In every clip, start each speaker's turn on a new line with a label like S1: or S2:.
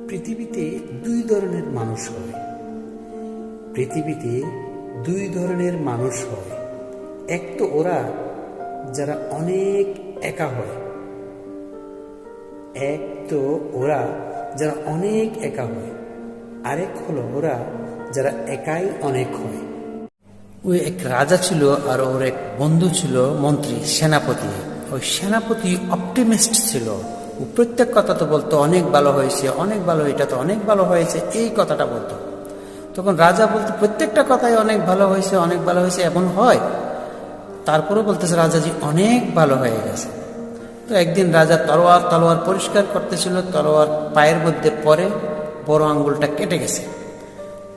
S1: পৃথিবীতে দুই ধরনের মানুষ হয়। পৃথিবীতে দুই ধরনের মানুষ হয়। এক তো ওরা যারা অনেক একা হয়, এক তো ওরা যারা অনেক একা হয়, আরেক হলো ওরা যারা একাই অনেক হয়। ওই এক রাজা ছিল আর ওর এক বন্ধু ছিল মন্ত্রী, সেনাপতি। ওই সেনাপতি অপটিমিস্ট ছিল। ও প্রত্যেক কথা তো বলতো অনেক ভালো হয়েছে, অনেক ভালো, এটা তো অনেক ভালো হয়েছে, এই কথাটা বলতো। তখন রাজা বলতো প্রত্যেকটা কথাই অনেক ভালো হয়েছে, অনেক ভালো হয়েছে, এমন হয়। তারপরেও বলতেছে রাজাজি অনেক ভালো হয়ে গেছে। তো একদিন রাজা তলোয়ার পরিষ্কার করতেছিল, তলোয়ার পায়ের মধ্যে পরে বড় আঙ্গুলটা কেটে গেছে।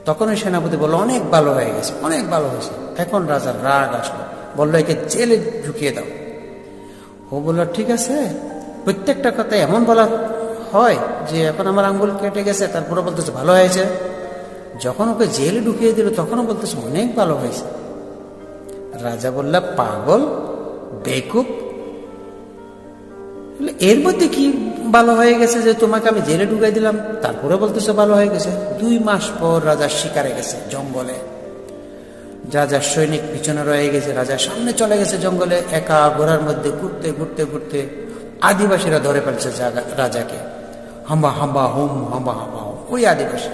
S1: তখন ওই সেনাপতি বললো অনেক ভালো হয়ে গেছে, অনেক ভালো হয়েছে। এখন রাজার রাগ আসলো, বললো একে জেলে ঢুকিয়ে দাও। ও বললো ঠিক আছে, প্রত্যেকটা কথা এমন বলা হয় যে এখন আমার আঙ্গুল কেটে গেছে, তারপরে বলতেছে ভালো হয়েছে। যখন ওকে জেলে ঢুকিয়ে দিল তখনও বলতেছে অনেক ভালো হয়েছে। রাজা বলল পাগল, বেকুব, এর মধ্যে কি ভালো হয়ে গেছে যে তোমাকে আমি জেলে ঢুকাই দিলাম, তারপরে বলতেছে ভালো হয়ে গেছে। 2 মাস পর রাজার শিকারে গেছে জঙ্গলে। রাজার সৈনিক পিছনে রয়ে গেছে, রাজার সামনে চলে গেছে জঙ্গলে। একা ঘোড়ার মধ্যে ঘুরতে ঘুরতে ঘুরতে আদিবাসীরা ধরে ফেলছে রাজাকে। হাম্বা হাম্বা হোম, হাম্বা হাম্বা হোম, ওই আদিবাসী।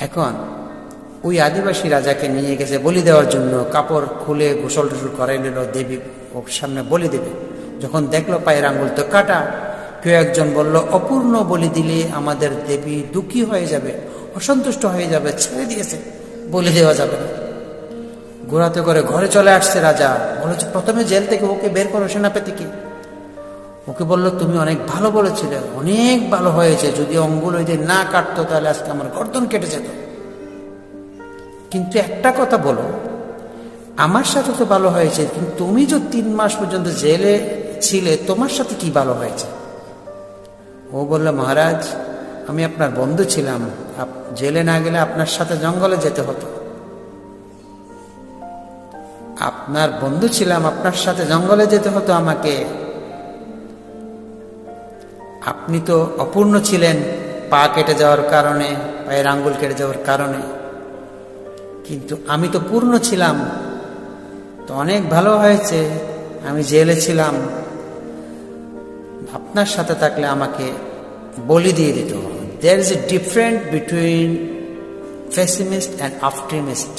S1: এখন ওই আদিবাসী রাজাকে নিয়ে গেছে বলি দেওয়ার জন্য। কাপড় খুলে গোসল টোসল করাই নিল, দেবী ওর সামনে বলি দেবে। যখন দেখলো পায়ের আঙ্গুল তো কাটা, কেউ একজন বলল অপূর্ণ বলি দিলে আমাদের দেবী দুঃখী হয়ে যাবে, অসন্তুষ্ট হয়ে যাবে, ছেড়ে দিয়েছে, বলি দেওয়া যাবে না। ঘোড়াতে করে ঘরে চলে আসছে রাজা। বলেছে প্রথমে জেল থেকে ওকে বের করো, সেনাপতিকে। ওকে বলল তুমি অনেক ভালো বলেছিলে, অনেক ভালো হয়েছে, যদি অঙ্গুল ওই না কাটতো তাহলে আজকে আমার গর্দন কেটে যেত। কিন্তু একটা কথা বলো, আমার সাথে তো ভালো হয়েছে, কিন্তু তুমি যে 3 মাস পর্যন্ত জেলে ছিলে, তোমার সাথে কি ভালো হয়েছে? ও বলল মহারাজ, আমি আপনার বন্ধু ছিলাম, জেলে না গেলে আপনার সাথে জঙ্গলে যেতে হতো। আপনার বন্ধু ছিলাম, আপনার সাথে জঙ্গলে যেতে হতো আমাকে। আপনি তো অপূর্ণ ছিলেন পা কেটে যাওয়ার কারণে, পায়ের আঙ্গুল কেটে যাওয়ার কারণে, কিন্তু আমি তো পূর্ণ ছিলাম, তো অনেক ভালো হয়েছে। আমি জেলে ছিলাম, আপনার সাথে থাকলে আমাকে বলি দিয়ে দিত। There is a difference between pessimist and optimist.